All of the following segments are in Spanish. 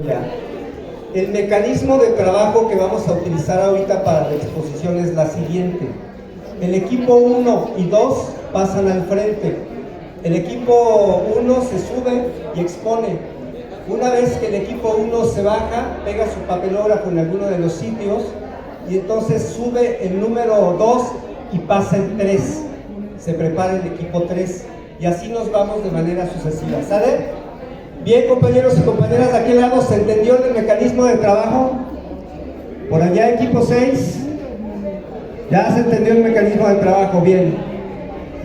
Ya. El mecanismo de trabajo que vamos a utilizar ahorita para la exposición es la siguiente. El equipo 1 y 2 pasan al frente. El equipo 1 se sube y expone. Una vez que el equipo 1 se baja, pega su papelógrafo en alguno de los sitios y entonces sube el número 2 y pasa el 3. Se prepara el equipo 3 y así nos vamos de manera sucesiva. ¿Sale? Bien, compañeros y compañeras, de aquel lado, ¿se entendió el mecanismo de trabajo? Por allá, equipo 6. Ya se entendió el mecanismo de trabajo, bien.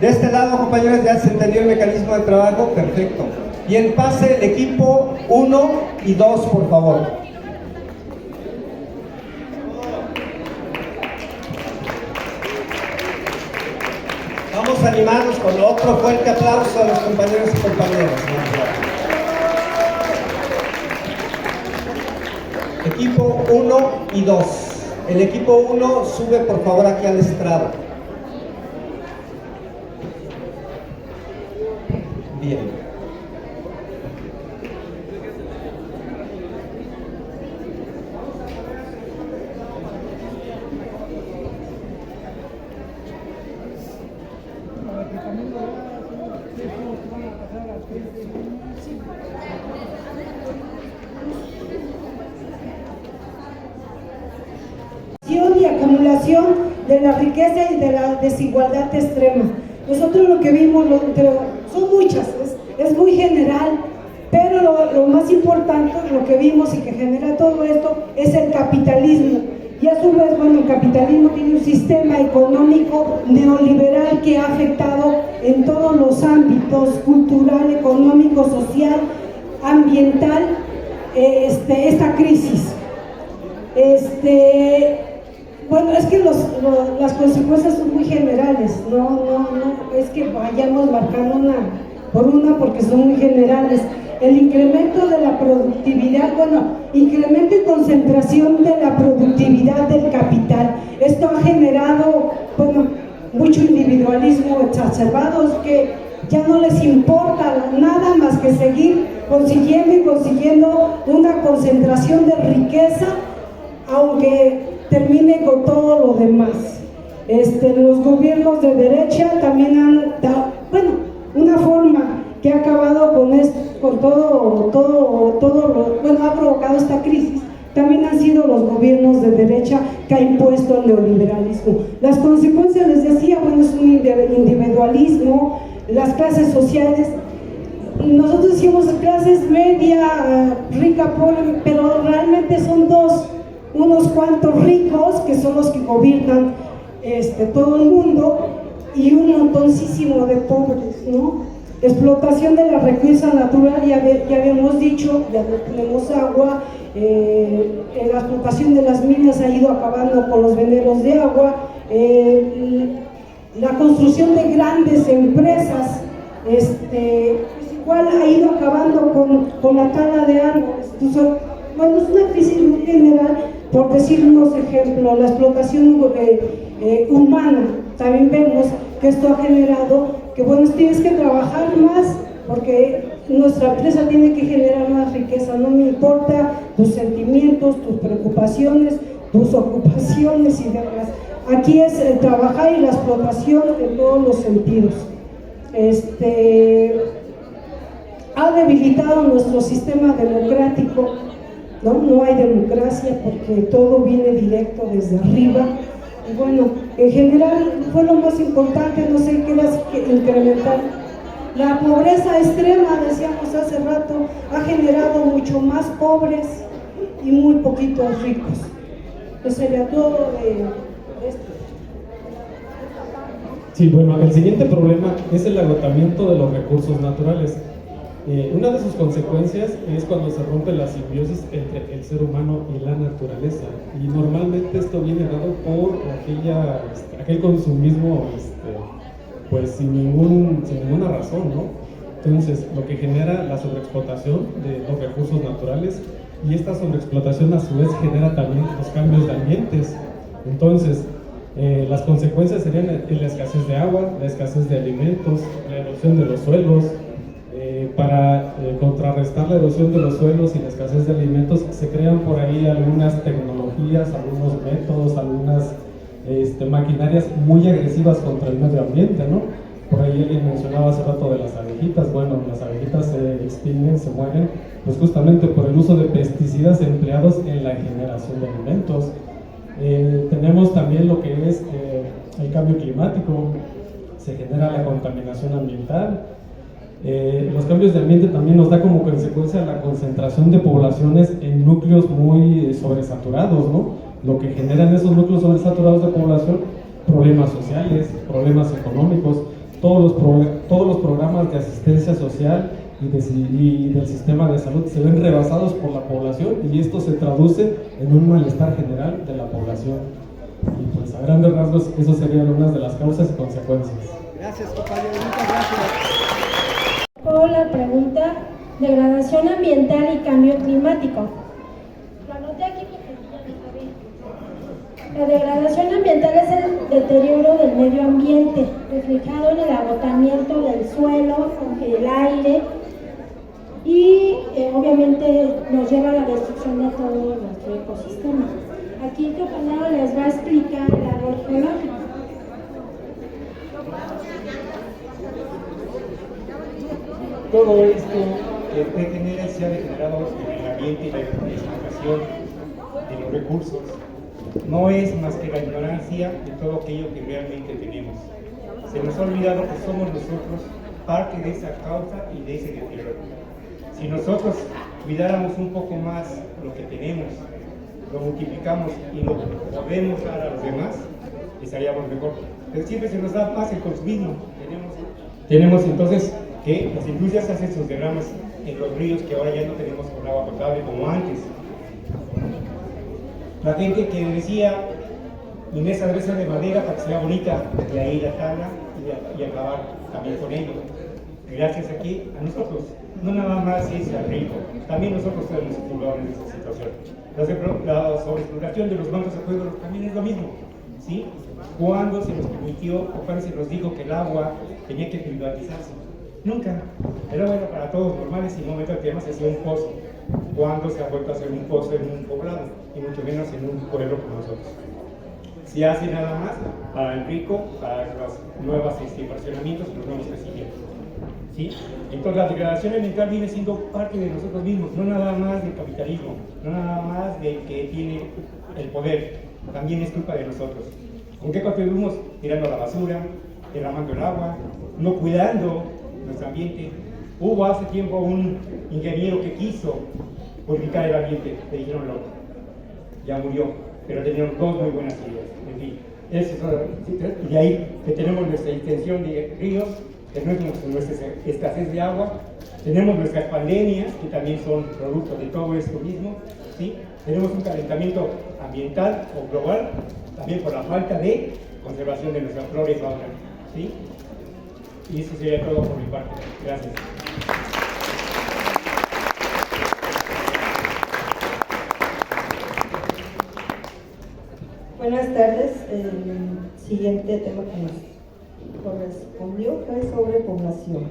De este lado, compañeros, ya se entendió el mecanismo de trabajo, perfecto. Bien, pase el equipo 1 y 2, por favor. Vamos a animarnos con otro fuerte aplauso a los compañeros y compañeras. Equipo 1 y 2. El equipo 1 sube por favor aquí al estrado. Bien. Y acumulación de la riqueza y de la desigualdad extrema. Nosotros lo que vimos, son muchas, es muy general, pero lo más importante, lo que vimos y que genera todo esto es el capitalismo. Y a su vez, bueno, el capitalismo tiene un sistema económico neoliberal que ha afectado en todos los ámbitos, cultural, económico, social, ambiental, esta crisis. Bueno, es que las consecuencias son muy generales, no es que vayamos marcando una por una porque son muy generales. El incremento de la productividad, incremento y concentración de la productividad del capital. Esto ha generado, mucho individualismo exacerbado, que ya no les importa nada más que seguir consiguiendo una concentración de riqueza, aunque termine con todo lo demás. Los gobiernos de derecha también han dado, una forma que ha acabado con todo ha provocado esta crisis, también han sido los gobiernos de derecha que ha impuesto el neoliberalismo. Las consecuencias, les decía, es un individualismo, las clases sociales. Nosotros decimos clases media, rica, pobre, pero realmente son unos cuantos ricos que son los que gobiernan todo el mundo y un montoncísimo de pobres, ¿no? Explotación de la riqueza natural, ya habíamos dicho, ya no tenemos agua, la explotación de las minas ha ido acabando con los veneros de agua, la construcción de grandes empresas, igual ha ido acabando con la tala de árboles. Entonces, es una crisis muy general. Por decir unos ejemplos, la explotación humana, también vemos que esto ha generado que, tienes que trabajar más porque nuestra empresa tiene que generar más riqueza, no me importa tus sentimientos, tus preocupaciones, tus ocupaciones y demás. Aquí es el trabajar y la explotación en todos los sentidos. Ha debilitado nuestro sistema democrático. No hay democracia porque todo viene directo desde arriba. Y en general fue lo más importante, no sé qué más que incrementar. La pobreza extrema, decíamos hace rato, ha generado mucho más pobres y muy poquitos ricos. Eso sería todo de esto. Sí, el siguiente problema es el agotamiento de los recursos naturales. Una de sus consecuencias es cuando se rompe la simbiosis entre el ser humano y la naturaleza, y normalmente esto viene dado por aquel consumismo sin ninguna razón, ¿no? Entonces, lo que genera la sobreexplotación de los recursos naturales, y esta sobreexplotación a su vez genera también los cambios de ambientes. Entonces, las consecuencias serían la escasez de agua, la escasez de alimentos, la erosión de los suelos, para contrarrestar la erosión de los suelos y la escasez de alimentos, se crean por ahí algunas tecnologías, algunos métodos, algunas maquinarias muy agresivas contra el medio ambiente, ¿no? Por ahí alguien mencionaba hace rato de las abejitas. Bueno, las abejitas se extinguen, se mueren, pues justamente por el uso de pesticidas empleados en la generación de alimentos. Tenemos también lo que es el cambio climático, se genera la contaminación ambiental. Los cambios de ambiente también nos da como consecuencia la concentración de poblaciones en núcleos muy sobresaturados, ¿no? Lo que generan esos núcleos sobresaturados de población, problemas sociales, problemas económicos, todos los programas de asistencia social y del sistema de salud se ven rebasados por la población, y esto se traduce en un malestar general de la población. Y pues a grandes rasgos, eso serían unas de las causas y consecuencias. Gracias, compañero, muchas gracias. La pregunta: degradación ambiental y cambio climático. Lo anoté aquí porque ya lo sabía. La degradación ambiental es el deterioro del medio ambiente, reflejado en el agotamiento del suelo, el aire, y obviamente nos lleva a la destrucción de todo nuestro ecosistema. Aquí tu compañero les va a explicar el árbol geológico. Todo esto que genera y se ha degenerado en el ambiente y la explotación de los recursos no es más que la ignorancia de todo aquello que realmente tenemos. Se nos ha olvidado que somos nosotros parte de esa causa y de ese deterioro. Si nosotros cuidáramos un poco más lo que tenemos, lo multiplicamos y lo podemos dar a los demás, estaríamos mejor. Pero siempre se nos da más el consumismo. Tenemos entonces que las industrias hacen sus derrames en los ríos, que ahora ya no tenemos con agua potable como antes. La gente que decía, Inés, debe ser de madera para que sea bonita, y ahí la tabla y acabar también con ello. Gracias aquí a nosotros, no nada más es al rico, también nosotros somos culpables de esa situación. La sobreexplotación de los bancos de fuego también es lo mismo, ¿sí? ¿Cuándo se nos permitió o cuándo se nos dijo que el agua tenía que privatizarse? Nunca. El agua era para todos normales, y en un momento que además se hacía un pozo. ¿Cuándo se ha vuelto a hacer un pozo en un poblado? Y mucho menos en un pueblo como nosotros. Se hace nada más para el rico, para los nuevos fraccionamientos y los nuevos crecimientos, ¿sí? Entonces la degradación ambiental viene siendo parte de nosotros mismos, no nada más del capitalismo, no nada más del que tiene el poder, también es culpa de nosotros. ¿Con qué contribuimos? Tirando la basura, derramando el agua, no cuidando nuestro ambiente. Hubo hace tiempo un ingeniero que quiso purificar el ambiente, le dijeron loco, ya murió, pero tenían dos muy buenas ideas. En fin, y de ahí que tenemos nuestra extensión de ríos, tenemos nuestra escasez de agua, tenemos nuestras pandemias, que también son producto de todo esto mismo, ¿sí? Tenemos un calentamiento ambiental o global, también por la falta de conservación de nuestra flora y fauna, ¿sí? Y eso sería todo por mi parte. Gracias. Buenas tardes. El siguiente tema que nos correspondió fue sobrepoblación.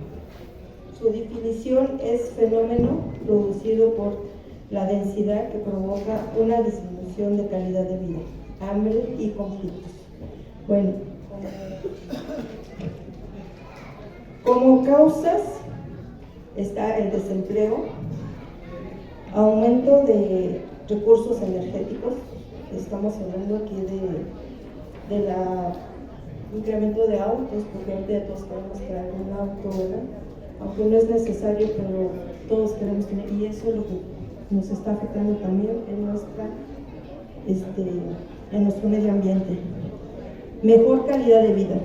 Su definición es fenómeno producido por la densidad que provoca una disminución de calidad de vida, hambre y conflictos. Bueno, como causas está el desempleo, aumento de recursos energéticos. Estamos hablando aquí del incremento de autos, porque ahorita todos queremos crear un auto, ¿verdad? Aunque no es necesario, pero todos queremos tener, y eso es lo que nos está afectando también en nuestro medio ambiente. Mejor calidad de vida.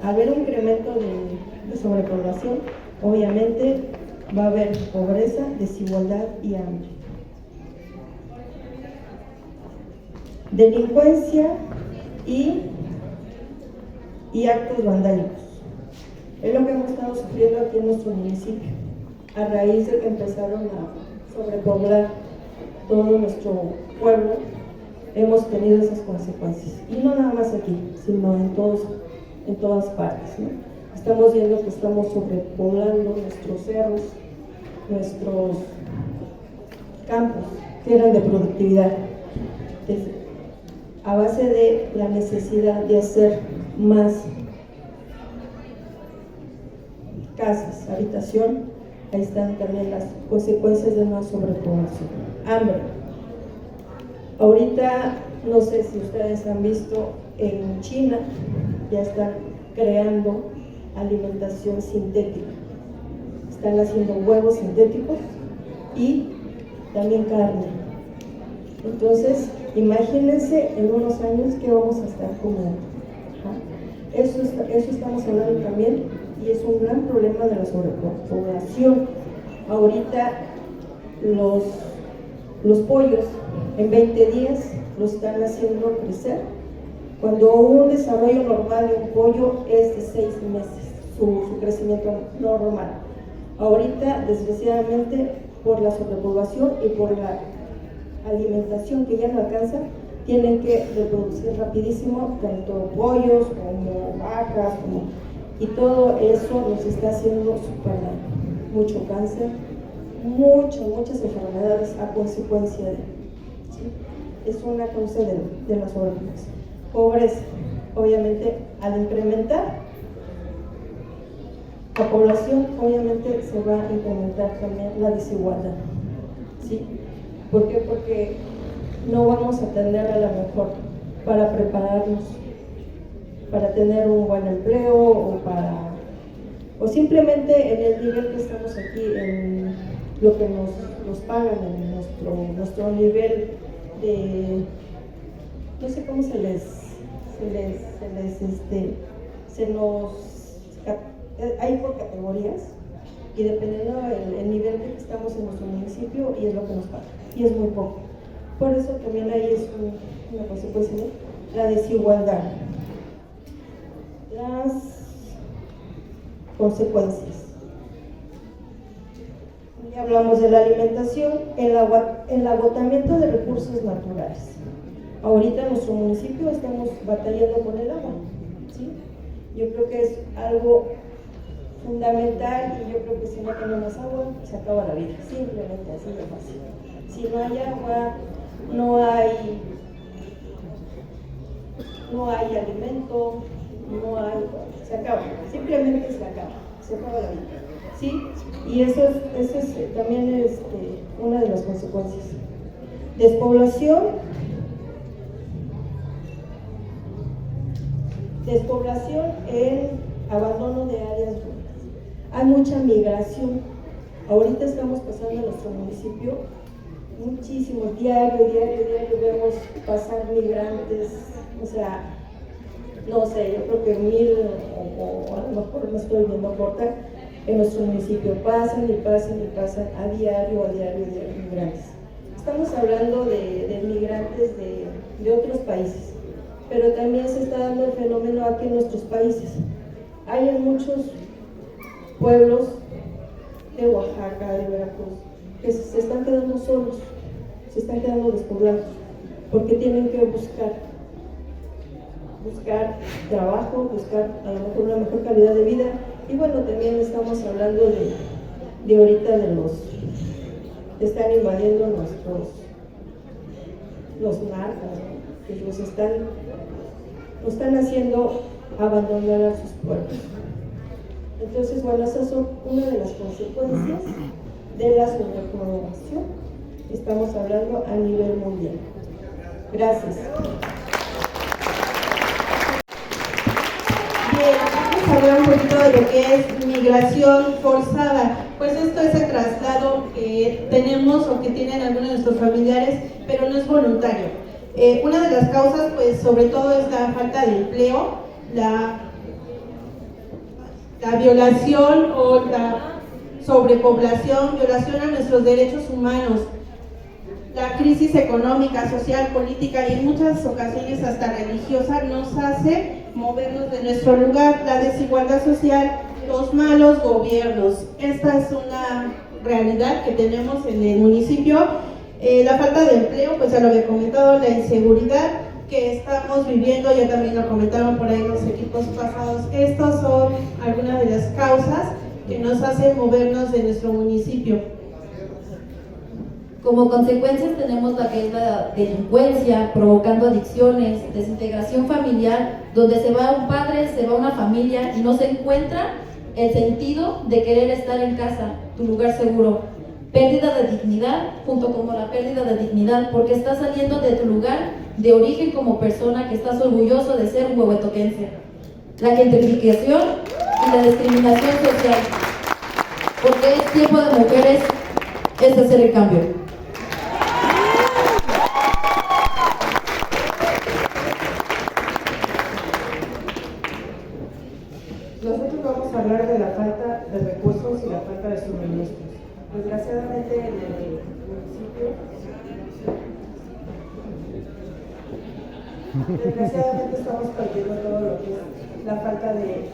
Al haber un incremento de sobrepoblación, obviamente va a haber pobreza, desigualdad y hambre. Delincuencia y actos vandálicos. Es lo que hemos estado sufriendo aquí en nuestro municipio, a raíz de que empezaron a sobrepoblar todo nuestro pueblo. Hemos tenido esas consecuencias, y no nada más aquí, sino en todas partes, ¿no? Estamos viendo que estamos sobrepoblando nuestros cerros, nuestros campos que eran de productividad, a base de la necesidad de hacer más casas, habitación. Ahí están también las consecuencias de una sobrepoblación. Hambre. Ahorita, no sé si ustedes han visto, en China ya están creando alimentación sintética. Están haciendo huevos sintéticos y también carne. Entonces, imagínense en unos años que vamos a estar comiendo. Eso estamos hablando también, y es un gran problema de la sobrepoblación. Ahorita los pollos en 20 días los están haciendo crecer, cuando un desarrollo normal de un pollo es de 6 meses, su crecimiento normal. Ahorita, desgraciadamente, por la sobrepoblación y por la alimentación que ya no alcanza, tienen que reproducir rapidísimo tanto pollos como vacas, y todo eso nos está haciendo super daño. Mucho cáncer, muchas enfermedades a consecuencia de, ¿sí? Es una causa de la sobrepoblación. Pobreza, obviamente, al incrementar la población, obviamente se va a incrementar también la desigualdad, ¿sí? ¿Por qué? Porque no vamos a tener a lo mejor para prepararnos para tener un buen empleo o simplemente en el nivel que estamos aquí, en lo que nos pagan, en nuestro nivel de, no sé cómo hay por categorías, y dependiendo el nivel que estamos en nuestro municipio, y es lo que nos pagan, y es muy poco. Por eso también ahí es una consecuencia de la desigualdad. Las consecuencias. Ya hablamos de la alimentación, el agotamiento de recursos naturales. Ahorita en nuestro municipio estamos batallando con el agua, ¿sí? Yo creo que es algo fundamental, y yo creo que si no tenemos agua, se acaba la vida, simplemente así de fácil. Si no hay agua, no hay alimento, se acaba, simplemente se acaba la vida, ¿sí? Y eso es también una de las consecuencias. Despoblación en abandono de áreas rurales. Hay mucha migración. Ahorita estamos pasando en nuestro municipio muchísimos, diario vemos pasar migrantes, o sea, no sé, yo creo que 1000 o a lo mejor me estoy viendo corta, en nuestro municipio pasan a diario migrantes. Estamos hablando de migrantes de otros países, pero también se está dando el fenómeno aquí en nuestros países. Hay en muchos pueblos de Oaxaca, de Veracruz, que se están quedando solos, se están quedando despoblados, porque tienen que buscar trabajo, buscar a lo mejor una mejor calidad de vida. Y bueno, también estamos hablando de ahorita de que están invadiendo los narcos, ¿no? Que nos están haciendo abandonar a sus pueblos. Entonces, bueno, esas son una de las consecuencias de la sobrepoblación. Estamos hablando a nivel mundial. Gracias. Bien, vamos a hablar un poquito de lo que es migración forzada. Pues esto es el traslado que tenemos o que tienen algunos de nuestros familiares, pero no es voluntario. Una de las causas, pues sobre todo, es la falta de empleo, la violación o la sobrepoblación, violación a nuestros derechos humanos, la crisis económica, social, política y en muchas ocasiones hasta religiosa nos hace movernos de nuestro lugar, la desigualdad social, los malos gobiernos. Esta es una realidad que tenemos en el municipio. La falta de empleo, pues ya lo había comentado, la inseguridad que estamos viviendo, ya también lo comentaron por ahí los equipos pasados. Estas son algunas de las causas que nos hacen movernos de nuestro municipio. Como consecuencias tenemos la que es la delincuencia, provocando adicciones, desintegración familiar, donde se va un padre, se va una familia y no se encuentra el sentido de querer estar en casa, tu lugar seguro. Pérdida de dignidad, junto con la pérdida de dignidad, porque estás saliendo de tu lugar de origen como persona, que estás orgulloso de ser un huehuetoquense. La gentrificación y la discriminación social, porque es tiempo de mujeres, es hacer el cambio. Nosotros vamos a hablar de la falta de recursos y la falta de suministros. Desgraciadamente en el municipio, estamos perdiendo todo lo que es la falta de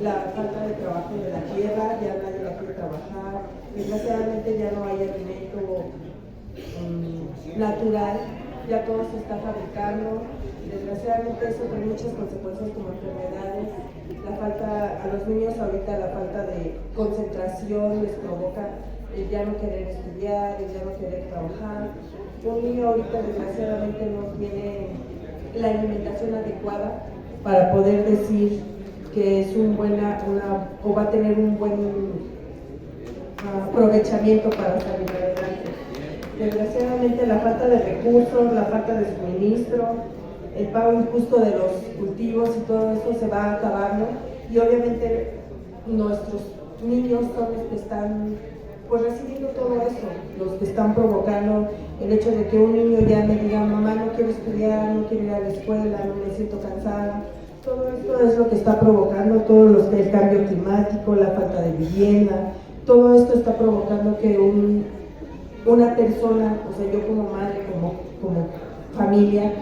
trabajo de la tierra, ya nadie la quiere trabajar, desgraciadamente ya no hay alimento natural, ya todo se está fabricando, desgraciadamente eso tiene muchas consecuencias como enfermedades. La falta, a los niños ahorita la falta de concentración les provoca el ya no querer estudiar, el ya no querer trabajar. Un niño ahorita desgraciadamente no tiene la alimentación adecuada para poder decir que es o va a tener un buen aprovechamiento para salir adelante. Desgraciadamente la falta de recursos, la falta de suministro, el pago injusto de los cultivos y todo eso se va acabando, y obviamente nuestros niños son los que están pues recibiendo todo eso, los que están provocando el hecho de que un niño ya me diga: mamá, no quiero estudiar, no quiero ir a la escuela, no me siento cansada. Todo esto es lo que está provocando el cambio climático, la falta de vivienda. Todo esto está provocando que una persona, o sea, yo como madre, como familia,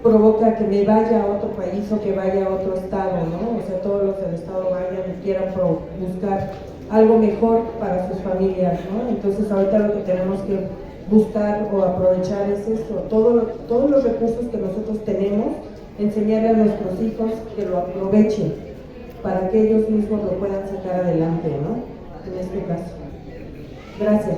provoca que me vaya a otro país o que vaya a otro estado, ¿no? O sea, todos los del estado vayan y quieran buscar algo mejor para sus familias, ¿no? Entonces ahorita lo que tenemos que buscar o aprovechar es esto, todos los recursos que nosotros tenemos, enseñarle a nuestros hijos que lo aprovechen para que ellos mismos lo puedan sacar adelante, ¿no? En este caso. Gracias.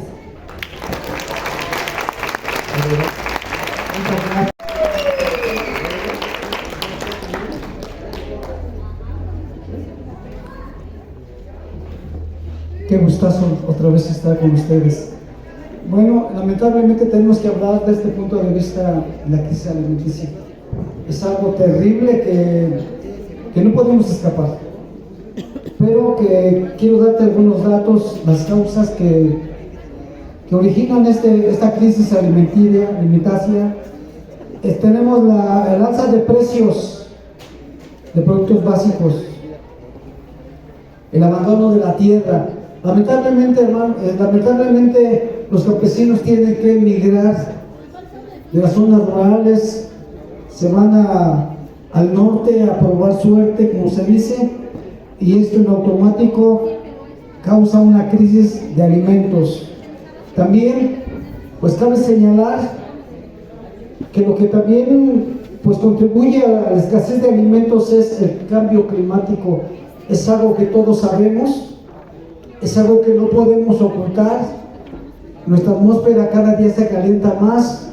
Qué gustazo otra vez estar con ustedes. Bueno, lamentablemente tenemos que hablar desde el punto de vista de la crisis alimenticia. Es algo terrible que no podemos escapar, pero que quiero darte algunos datos, las causas que originan esta crisis alimentacia. Tenemos el alza de precios de productos básicos, el abandono de la tierra. Lamentablemente, los campesinos tienen que emigrar de las zonas rurales, se van al norte a probar suerte, como se dice, y esto en automático causa una crisis de alimentos. También, pues cabe señalar que lo que también pues contribuye a la escasez de alimentos es el cambio climático. Es algo que todos sabemos. Es algo que no podemos ocultar. Nuestra atmósfera cada día se calienta más,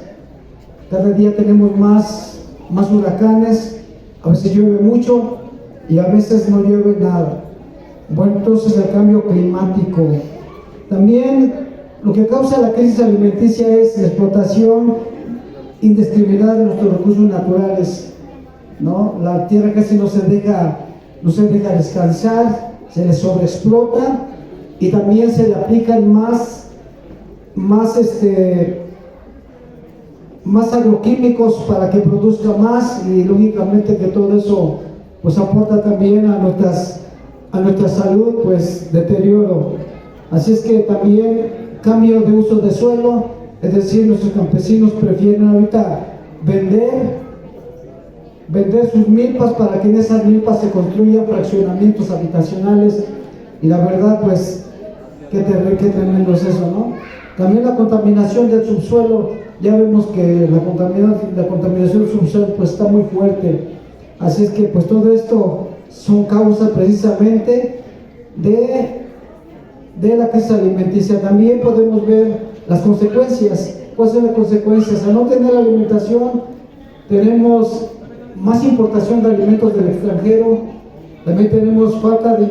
cada día tenemos más huracanes, a veces llueve mucho y a veces no llueve nada. Bueno, entonces el cambio climático. También lo que causa la crisis alimenticia es la explotación indiscriminada de nuestros recursos naturales, ¿no? La tierra casi no se deja descansar, se le sobreexplota. Y también se le aplican más agroquímicos para que produzca más, y lógicamente que todo eso pues aporta también a nuestra salud, pues deterioro. Así es que también cambio de uso de suelo, es decir, nuestros campesinos prefieren ahorita vender sus milpas para que en esas milpas se construyan fraccionamientos habitacionales, y la verdad pues qué tremendo es eso, ¿no? También la contaminación del subsuelo, ya vemos que la contaminación del subsuelo pues está muy fuerte. Así es que pues todo esto son causas precisamente de la crisis alimenticia. También podemos ver las consecuencias ¿cuáles son las consecuencias? Al no tener alimentación, tenemos más importación de alimentos del extranjero, también tenemos falta de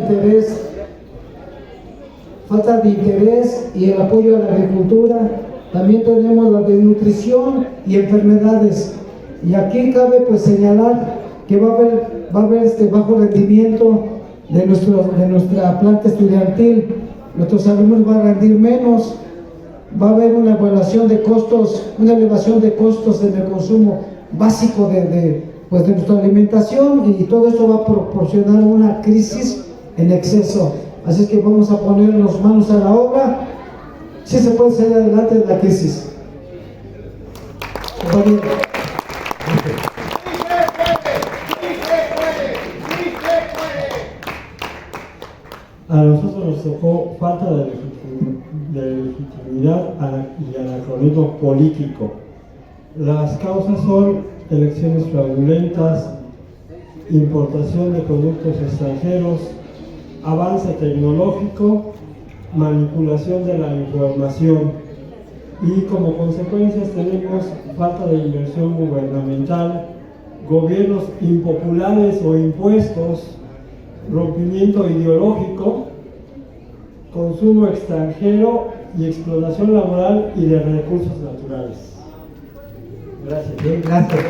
interés y el apoyo a la agricultura, también tenemos la desnutrición y enfermedades. Y aquí cabe pues señalar que va a haber este bajo rendimiento de nuestra planta estudiantil. Nuestros alumnos van a rendir menos, va a haber una elevación de costos en el consumo básico de nuestra alimentación, y todo esto va a proporcionar una crisis en exceso. Así es que vamos a ponernos manos a la obra. Sí se puede salir adelante de la crisis. A nosotros nos tocó falta de legitimidad y anacronismo político. Las causas son elecciones fraudulentas, importación de productos extranjeros, avance tecnológico, manipulación de la información, y como consecuencias tenemos falta de inversión gubernamental, gobiernos impopulares o impuestos, rompimiento ideológico, consumo extranjero y explotación laboral y de recursos naturales. Gracias. Bien, gracias.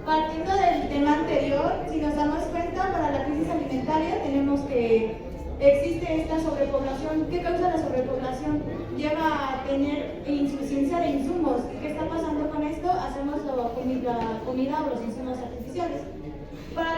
Partiendo del tema anterior, si nos damos cuenta, para la crisis alimentaria tenemos que existe esta sobrepoblación. ¿Qué causa la sobrepoblación? Lleva a tener insuficiencia de insumos. ¿Qué está pasando con esto? Hacemos la comida o los insumos artificiales. Para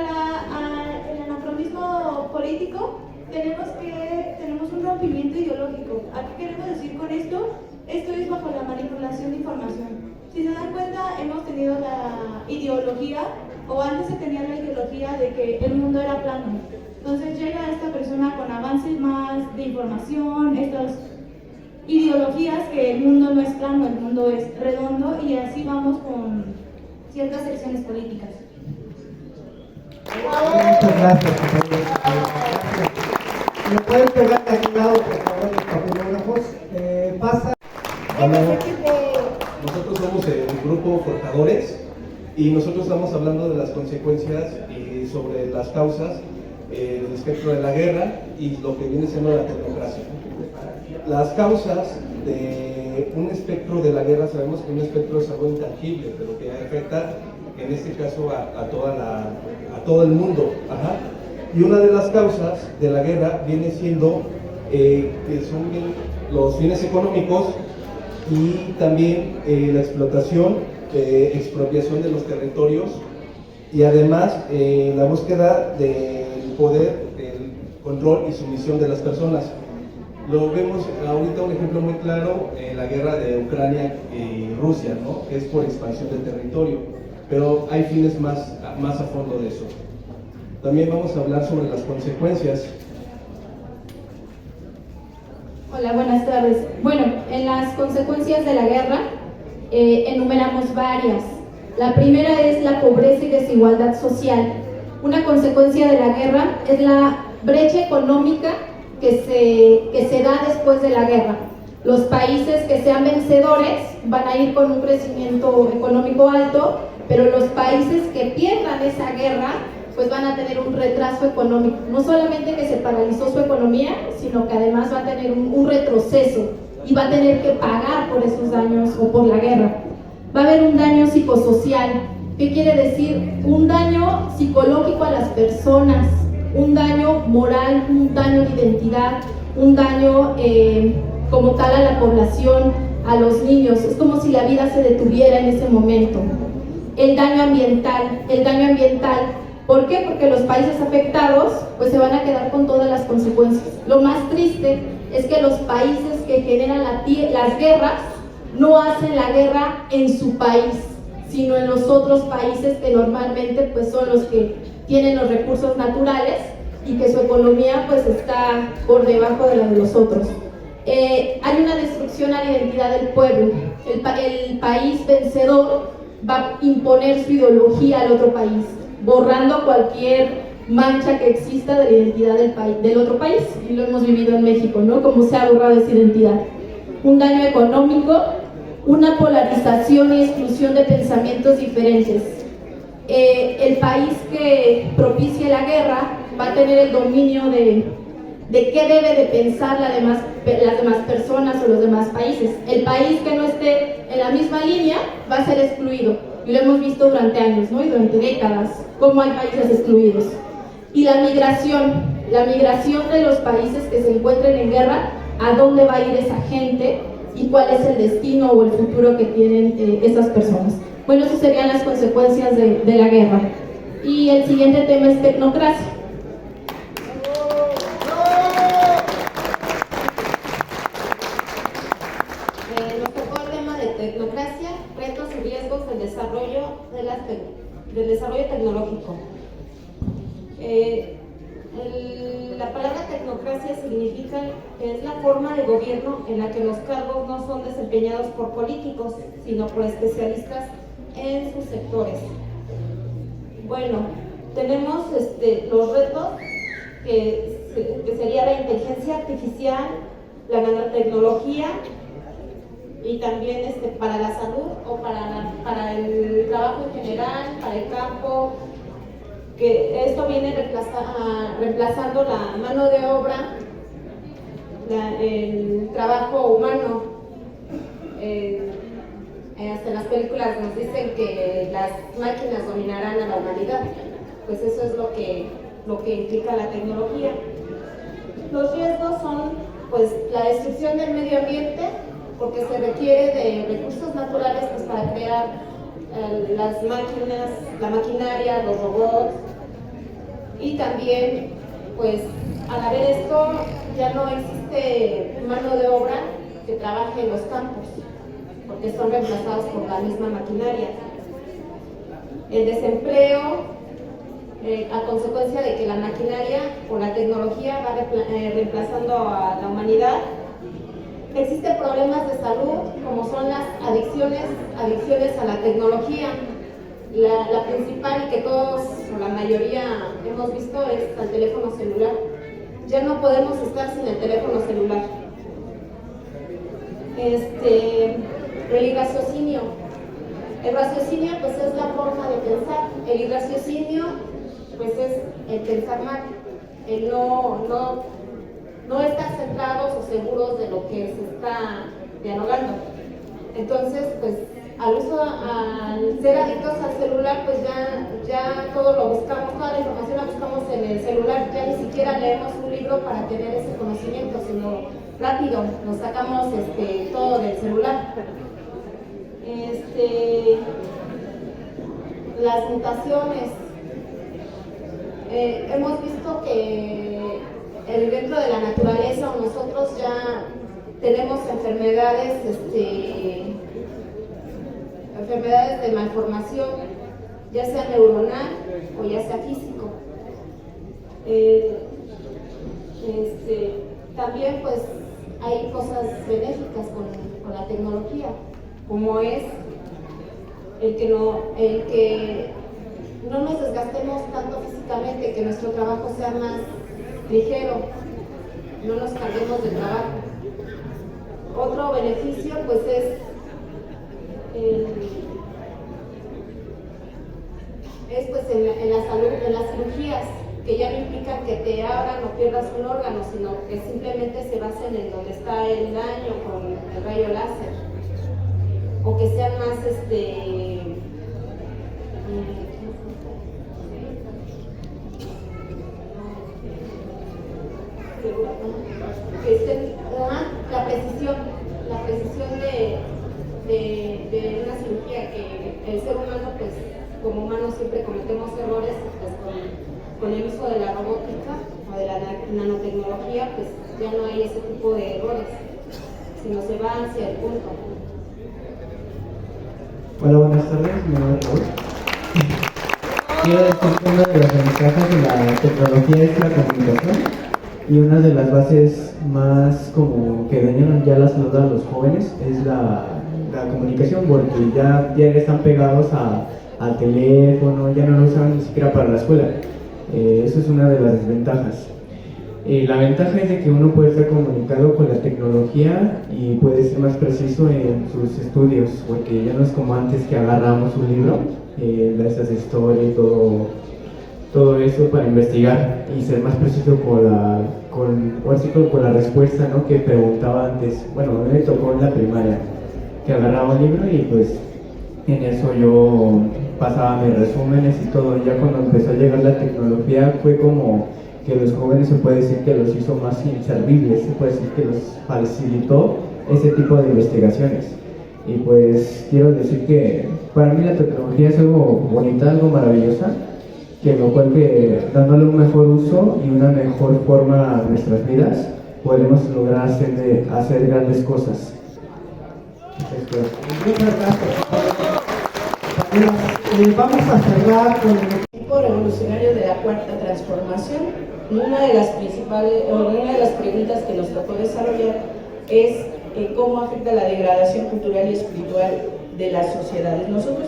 el anacronismo político tenemos un rompimiento ideológico. ¿A qué queremos decir con esto? Esto es bajo la manipulación de información. Si se dan cuenta, hemos tenido la ideología, o antes se tenía la ideología de que el mundo era plano. Entonces llega esta persona con avances más de información, estas ideologías que el mundo no es plano, el mundo es redondo, y así vamos con ciertas elecciones políticas. Muchas gracias, compañeros. ¿Me pueden pegar de aquel lado, por favor, los papilógrafos? Pasa. Nosotros somos el grupo Forjadores y nosotros estamos hablando de las consecuencias y sobre las causas del espectro de la guerra y lo que viene siendo la tecnocracia. Las causas de un espectro de la guerra, sabemos que un espectro es algo intangible, pero que afecta en este caso a todo el mundo. Ajá. Y una de las causas de la guerra viene siendo que son los fines económicos y también la explotación, expropiación de los territorios y además la búsqueda del poder, del control y sumisión de las personas. Lo vemos ahorita un ejemplo muy claro en la guerra de Ucrania y Rusia, ¿no? Que es por expansión del territorio, pero hay fines más a fondo de eso. También vamos a hablar sobre las consecuencias. Hola, buenas tardes. Bueno, en las consecuencias de la guerra enumeramos varias. La primera es la pobreza y desigualdad social. Una consecuencia de la guerra es la brecha económica que se da después de la guerra. Los países que sean vencedores van a ir con un crecimiento económico alto, pero los países que pierdan esa guerra pues van a tener un retraso económico. No solamente que se paralizó su economía, sino que además va a tener un retroceso y va a tener que pagar por esos daños o por la guerra. Va a haber un daño psicosocial. ¿Qué quiere decir? Un daño psicológico a las personas, un daño moral, un daño de identidad, un daño como tal a la población, a los niños. Es como si la vida se detuviera en ese momento. El daño ambiental. ¿Por qué? Porque los países afectados pues se van a quedar con todas las consecuencias. Lo más triste es que los países que generan las guerras no hacen la guerra en su país, sino en los otros países que normalmente pues son los que tienen los recursos naturales y que su economía pues está por debajo de la de los otros. Hay una destrucción a la identidad del pueblo. El país vencedor va a imponer su ideología al otro país, borrando cualquier mancha que exista de la identidad del otro país, y lo hemos vivido en México, ¿no? Cómo se ha borrado esa identidad. Un daño económico, una polarización y exclusión de pensamientos diferentes. El país que propicie la guerra va a tener el dominio de qué debe de pensar las demás personas o los demás países. El país que no esté en la misma línea va a ser excluido, y lo hemos visto durante años, ¿no? Y durante décadas, cómo hay países excluidos. Y la migración de los países que se encuentren en guerra, ¿a dónde va a ir esa gente? ¿Y cuál es el destino o el futuro que tienen esas personas? Bueno, esas serían las consecuencias de la guerra. Y el siguiente tema es tecnocracia. Nos tocó el tema de tecnocracia, retos y riesgos del desarrollo tecnológico. La palabra tecnocracia significa que es la forma de gobierno en la que los cargos no son desempeñados por políticos, sino por especialistas en sus sectores. Bueno, tenemos los retos que sería la inteligencia artificial, la nanotecnología, y también para la salud o para el trabajo en general, para el campo, que esto viene reemplazando la mano de obra, el trabajo humano. Hasta en las películas nos dicen que las máquinas dominarán a la humanidad, pues eso es lo que implica la tecnología. Los riesgos son pues la destrucción del medio ambiente, porque se requiere de recursos naturales pues, para crear las máquinas, la maquinaria, los robots, y también pues al haber esto ya no existe mano de obra que trabaje en los campos, porque son reemplazados por la misma maquinaria. El desempleo, a consecuencia de que la maquinaria o la tecnología va reemplazando a la humanidad. Existen problemas de salud, como son las adicciones a la tecnología. La principal, y que todos, o la mayoría, hemos visto, es el teléfono celular. Ya no podemos estar sin el teléfono celular. El irraciocinio. El raciocinio, pues, es la forma de pensar. El irraciocinio, pues, es el pensar mal. El no estar centrados o seguros de lo que se está dialogando. Entonces, pues, al ser adictos al celular, pues ya todo lo buscamos, toda la información la buscamos en el celular, ya ni siquiera leemos un libro para tener ese conocimiento, sino rápido, nos sacamos todo del celular. Las mutaciones. Hemos visto que dentro de la naturaleza o nosotros ya tenemos enfermedades de malformación, ya sea neuronal o ya sea físico. También pues hay cosas benéficas con la tecnología, como es el que no nos desgastemos tanto físicamente, que nuestro trabajo sea más ligero, no nos carguemos de trabajo. Otro beneficio pues es pues en la salud, en las cirugías, que ya no implican que te abran o pierdas un órgano, sino que simplemente se basen en donde está el daño con el rayo láser, o que sean más que estén, la precisión de una cirugía, que el ser humano, pues como humanos siempre cometemos errores, pues con el uso de la robótica o de la nanotecnología, pues ya no hay ese tipo de errores, sino se va hacia el punto. Hola, buenas tardes, mi nombre es Raúl. Quiero decir que una de las ventajas de la tecnología es la comunicación, y una de las bases más como que dañan ya la salud a los jóvenes es la comunicación, porque ya están pegados a al teléfono, ya no lo usaban ni siquiera para la escuela. Eso es una de las desventajas. La ventaja es de que uno puede estar comunicado con la tecnología y puede ser más preciso en sus estudios, porque ya no es como antes que agarramos un libro, las historias y todo eso para investigar y ser más preciso con la respuesta, ¿no?, que preguntaba antes. Bueno, a mí me tocó en la primaria, que agarraba un libro y pues en eso yo pasaba mis resúmenes y todo. Ya cuando empezó a llegar la tecnología fue como que los jóvenes, se puede decir que los hizo más inservibles, se puede decir que los facilitó ese tipo de investigaciones. Y pues quiero decir que para mí la tecnología es algo bonita, algo maravillosa, que lo cual que dándole un mejor uso y una mejor forma a nuestras vidas podemos lograr hacer grandes cosas. Muchas gracias. Vamos a cerrar con el equipo revolucionario de la Cuarta Transformación. Una de las preguntas que nos tocó desarrollar es cómo afecta la degradación cultural y espiritual de las sociedades. Nosotros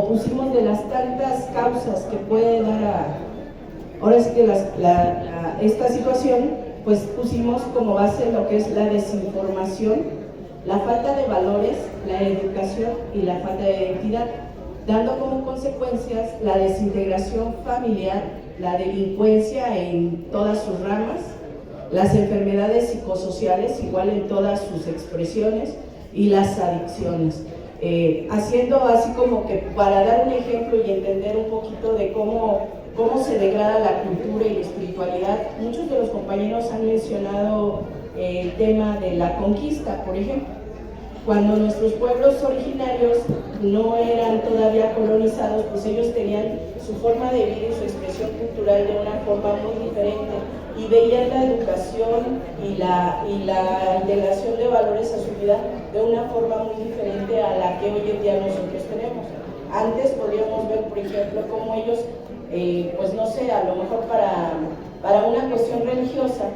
pusimos de las tantas causas que puede dar ahora sí que esta situación, pues pusimos como base lo que es la desinformación, la falta de valores, la educación y la falta de identidad, dando como consecuencias la desintegración familiar, la delincuencia en todas sus ramas, las enfermedades psicosociales igual en todas sus expresiones y las adicciones. Haciendo así como que para dar un ejemplo y entender un poquito de cómo se degrada la cultura y la espiritualidad, muchos de los compañeros han mencionado el tema de la conquista, por ejemplo. Cuando nuestros pueblos originarios no eran todavía colonizados, pues ellos tenían su forma de vida y su expresión cultural de una forma muy diferente y veían la educación y la integración de valores a su vida de una forma muy diferente a la que hoy en día nosotros tenemos. Antes podríamos ver, por ejemplo, cómo ellos, pues no sé, a lo mejor para una cuestión religiosa,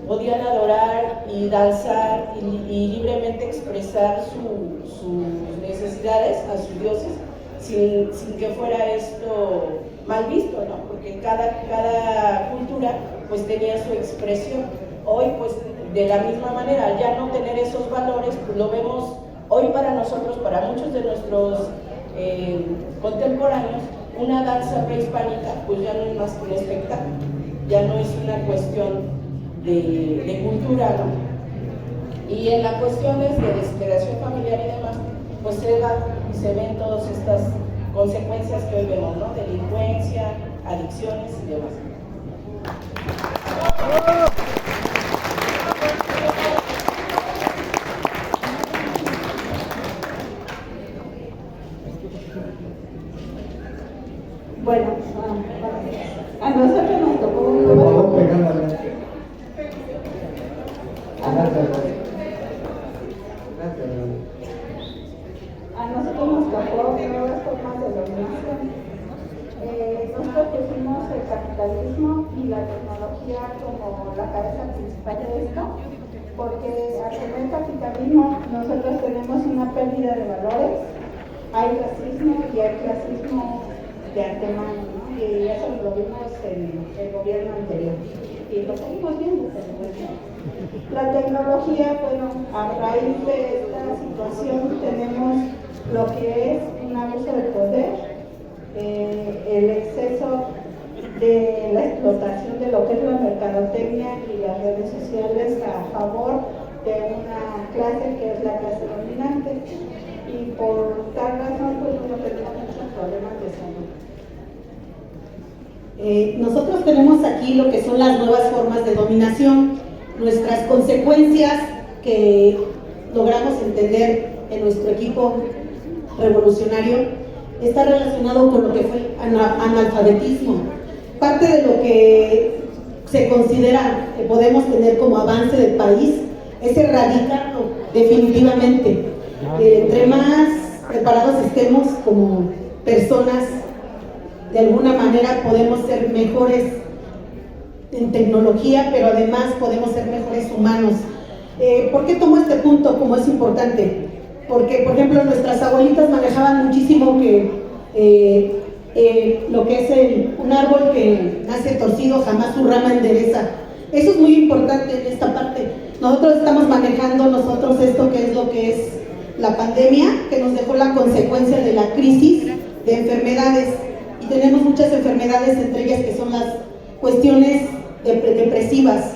podían adorar y danzar y libremente expresar sus necesidades a sus dioses sin que fuera esto mal visto, ¿no? Porque cada cultura pues tenía su expresión. Hoy pues de la misma manera, al ya no tener esos valores, pues lo vemos hoy para nosotros, para muchos de nuestros contemporáneos, una danza prehispánica pues ya no es más que un espectáculo, ya no es una cuestión de cultura, ¿no? Y en las cuestiones de desintegración familiar y demás, pues se ven todas estas consecuencias que hoy vemos, ¿no? Delincuencia, adicciones y demás. Bueno, a nosotros nos tocó nuevas formas de dominación. Nosotros pusimos el capitalismo y la tecnología como la cabeza principal de esto, porque al tener capitalismo nosotros tenemos una pérdida de valores, hay racismo y hay clasismo de antemano, ¿no? Y eso lo vimos en el gobierno anterior y lo seguimos viendo hasta el momento. La tecnología, bueno, a raíz de esta situación tenemos lo que es un abuso de poder, el exceso de la explotación de lo que es la mercadotecnia y las redes sociales a favor de una clase que es la clase dominante, y por tal razón pues uno tenemos muchos problemas de salud. Nosotros tenemos aquí lo que son las nuevas formas de dominación, nuestras consecuencias que logramos entender en nuestro equipo revolucionario. Está relacionado con lo que fue el analfabetismo. Parte de lo que se considera que podemos tener como avance del país es erradicarlo definitivamente. Entre más preparados estemos como personas, de alguna manera podemos ser mejores en tecnología, pero además podemos ser mejores humanos. ¿Por qué tomo este punto como es importante? Porque, por ejemplo, nuestras abuelitas manejaban muchísimo que lo que es un árbol que nace torcido, jamás su rama endereza. Eso es muy importante en esta parte. Nosotros estamos manejando esto que es lo que es la pandemia, que nos dejó la consecuencia de la crisis de enfermedades, y tenemos muchas enfermedades, entre ellas que son las cuestiones depresivas.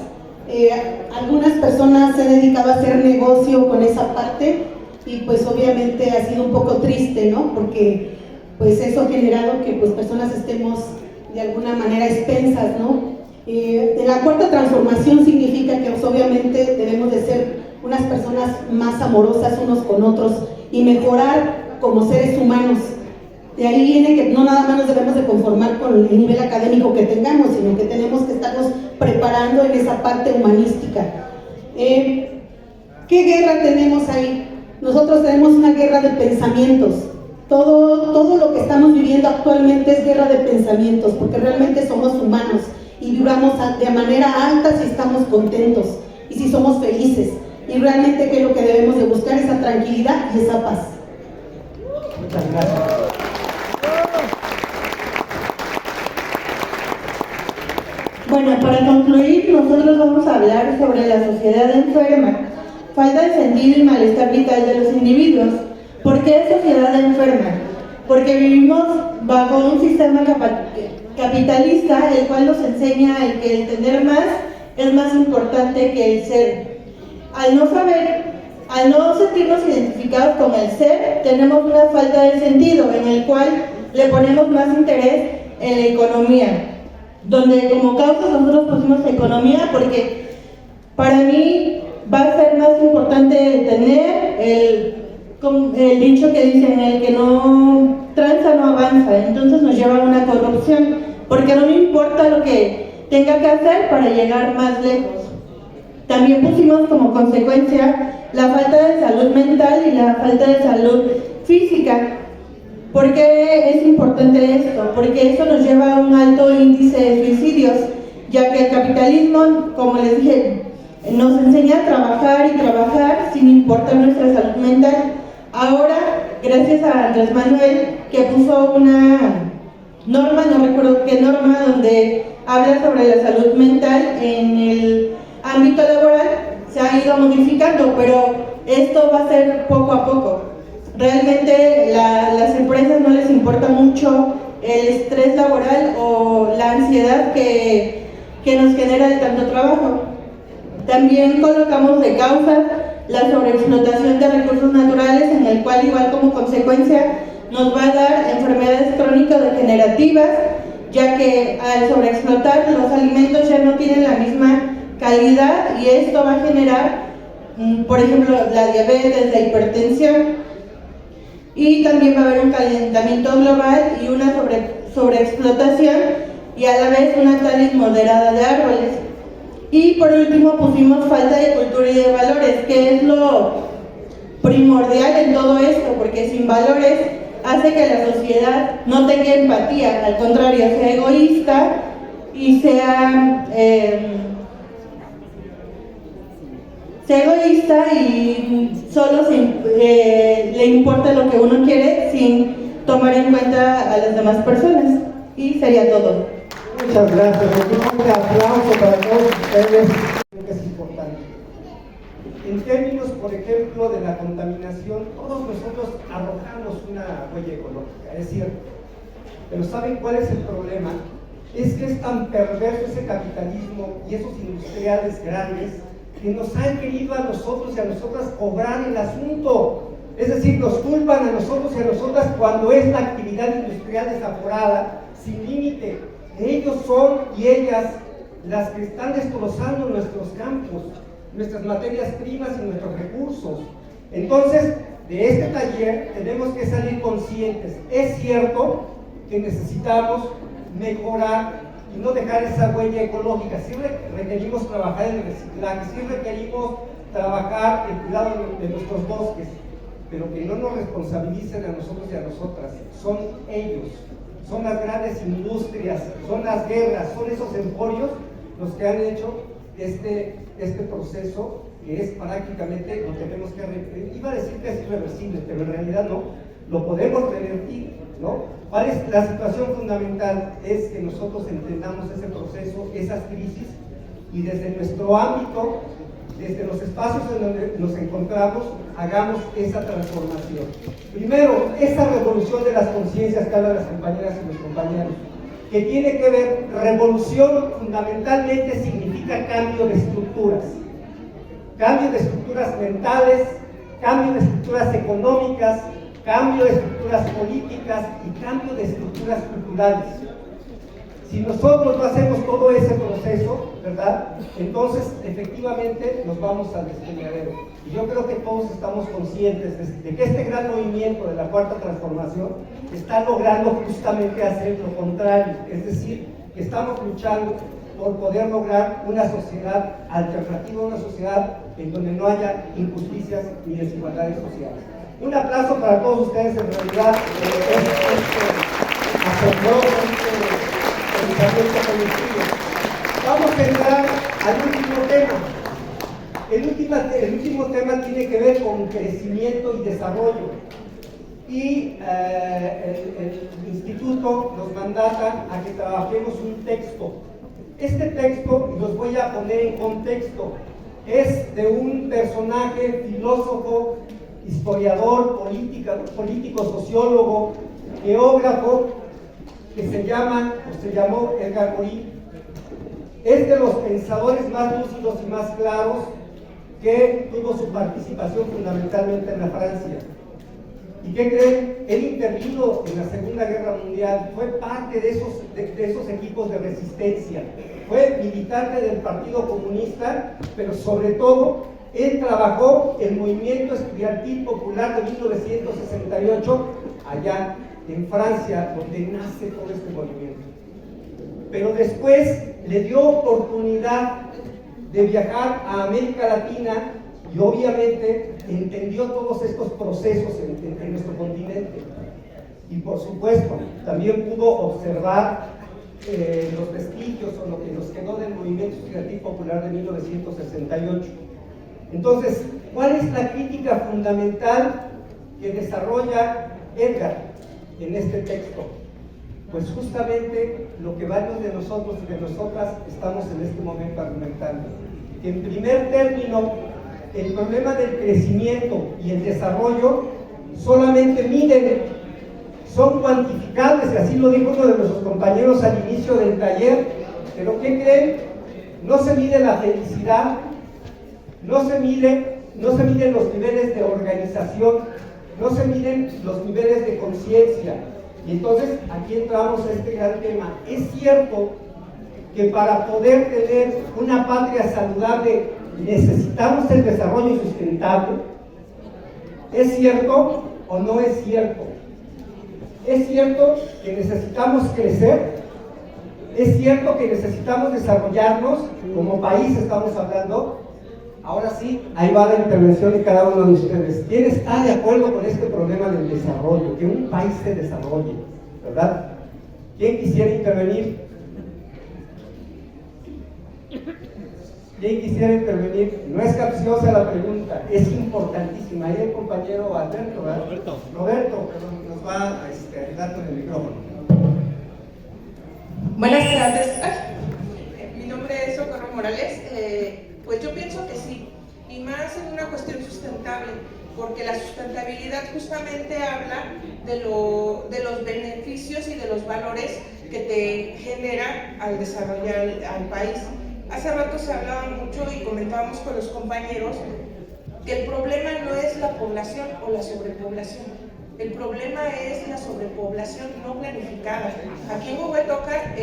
Algunas personas se han dedicado a hacer negocio con esa parte y pues obviamente ha sido un poco triste, ¿no? Porque pues eso ha generado que pues personas estemos de alguna manera expensas, ¿no? De la cuarta transformación significa que pues, obviamente debemos de ser unas personas más amorosas unos con otros y mejorar como seres humanos. De ahí viene que no nada más nos debemos de conformar con el nivel académico que tengamos, sino que tenemos que estarnos preparando en esa parte humanística. ¿Qué guerra tenemos ahí? Nosotros tenemos una guerra de pensamientos. Todo lo que estamos viviendo actualmente es guerra de pensamientos, porque realmente somos humanos y vibramos de manera alta si estamos contentos y si somos felices. Y realmente que lo que debemos de buscar es esa tranquilidad y esa paz. Muchas gracias. Bueno, para concluir, nosotros vamos a hablar sobre la sociedad enferma, falta de sentido y malestar vital de los individuos. ¿Por qué sociedad enferma? Porque vivimos bajo un sistema capitalista, el cual nos enseña que el tener más es más importante que el ser. Al no sentirnos identificados con el ser, tenemos una falta de sentido en el cual le ponemos más interés en la economía, donde como causa nosotros pusimos economía porque para mí va a ser más importante tener el dicho que dicen, el que no tranza no avanza, entonces nos lleva a una corrupción, porque no me importa lo que tenga que hacer para llegar más lejos. También pusimos como consecuencia la falta de salud mental y la falta de salud física. ¿Por qué es importante esto? Porque eso nos lleva a un alto índice de suicidios, ya que el capitalismo, como les dije, nos enseña a trabajar y trabajar sin importar nuestra salud mental. Ahora, gracias a Andrés Manuel, que puso una norma, no recuerdo qué norma, donde habla sobre la salud mental en el ámbito laboral, se ha ido modificando, pero esto va a ser poco a poco. Realmente las empresas no les importa mucho el estrés laboral o la ansiedad que nos genera el tanto trabajo. También colocamos de causa la sobreexplotación de recursos naturales, en el cual igual como consecuencia nos va a dar enfermedades crónico-degenerativas, ya que al sobreexplotar los alimentos ya no tienen la misma calidad y esto va a generar, por ejemplo, la diabetes, la hipertensión. Y también va a haber un calentamiento global y una sobreexplotación y a la vez una tala inmoderada de árboles. Y por último pusimos falta de cultura y de valores, que es lo primordial en todo esto, porque sin valores hace que la sociedad no tenga empatía, al contrario, sea egoísta y sea egoísta y solo le importa lo que uno quiere sin tomar en cuenta a las demás personas. Y sería todo. Muchas gracias. Un aplauso para todos ustedes. Creo que es importante. En términos, por ejemplo, de la contaminación, todos nosotros arrojamos una huella ecológica, es cierto. Pero ¿saben cuál es el problema? Es que es tan perverso ese capitalismo y esos industriales grandes que nos han querido a nosotros y a nosotras cobrar el asunto. Es decir, nos culpan a nosotros y a nosotras cuando es la actividad industrial desaforada, sin límite. Ellos son y ellas las que están destrozando nuestros campos, nuestras materias primas y nuestros recursos. Entonces, de este taller tenemos que salir conscientes. Es cierto que necesitamos mejorar y no dejar esa huella ecológica. Sí requerimos trabajar en el reciclaje, sí requerimos trabajar en el cuidado de nuestros bosques, pero que no nos responsabilicen a nosotros y a nosotras. Son ellos, son las grandes industrias, son las guerras, son esos emporios los que han hecho este proceso, que es prácticamente lo tenemos que revertir. Iba a decir que es irreversible, pero en realidad no, lo podemos revertir. ¿no? ¿Cuál es la situación fundamental? Es que nosotros entendamos ese proceso, esas crisis, y desde nuestro ámbito, desde los espacios en donde nos encontramos, hagamos esa transformación. Primero, esa revolución de las conciencias que hablan las compañeras y los compañeros, que tiene que ver, revolución fundamentalmente significa cambio de estructuras mentales, cambio de estructuras económicas, cambio de estructuras políticas y cambio de estructuras culturales. Si nosotros no hacemos todo ese proceso, ¿verdad?, entonces efectivamente nos vamos al despeñadero. Y yo creo que todos estamos conscientes de que este gran movimiento de la Cuarta Transformación está logrando justamente hacer lo contrario, es decir, que estamos luchando por poder lograr una sociedad alternativa, una sociedad en donde no haya injusticias ni desigualdades sociales. Un aplauso para todos ustedes, en realidad, asombroso pensamiento colectivo. Vamos a entrar al último tema. El último tema tiene que ver con crecimiento y desarrollo. Y el instituto nos mandata a que trabajemos un texto. Este texto, y los voy a poner en contexto, es de un personaje, filósofo, historiador, político, sociólogo, geógrafo, que se llamó Edgar Morin. Es de los pensadores más lúcidos y más claros que tuvo su participación fundamentalmente en la Francia. ¿Y qué creen? Él intervino en la Segunda Guerra Mundial, fue parte de esos equipos de resistencia, fue militante del Partido Comunista, pero sobre todo él trabajó el movimiento estudiantil popular de 1968 allá en Francia, donde nace todo este movimiento. Pero después le dio oportunidad de viajar a América Latina y obviamente entendió todos estos procesos en nuestro continente. Y por supuesto, también pudo observar los vestigios o lo que nos quedó del movimiento estudiantil popular de 1968. Entonces, ¿cuál es la crítica fundamental que desarrolla Edgar en este texto? Pues justamente lo que varios de nosotros y de nosotras estamos en este momento argumentando. Que en primer término, el problema del crecimiento y el desarrollo solamente miden, son cuantificables, y así lo dijo uno de nuestros compañeros al inicio del taller. Pero ¿qué creen? No se mide la felicidad, no se miden los niveles de organización, no se miden los niveles de conciencia. Y entonces aquí entramos a este gran tema. Es cierto que para poder tener una patria saludable necesitamos el desarrollo sustentable. ¿Es cierto o no es cierto? ¿Es cierto que necesitamos crecer? ¿Es cierto que necesitamos desarrollarnos? Como país estamos hablando. Ahora sí, ahí va la intervención de cada uno de ustedes. ¿Quién está de acuerdo con este problema del desarrollo? Que un país se desarrolle, ¿verdad? ¿Quién quisiera intervenir? ¿Quién quisiera intervenir? No es capciosa la pregunta, es importantísima. Ahí el compañero Alberto, ¿verdad? Roberto, perdón, nos va a ayudar con el micrófono. Buenas tardes. Mi nombre es Socorro Morales. Pues yo pienso que sí, y más en una cuestión sustentable, porque la sustentabilidad justamente habla de los beneficios y de los valores que te genera al desarrollar al país. Hace rato se hablaba mucho y comentábamos con los compañeros que el problema no es la población o la sobrepoblación, el problema es la sobrepoblación no planificada. Aquí en Huehuetoca,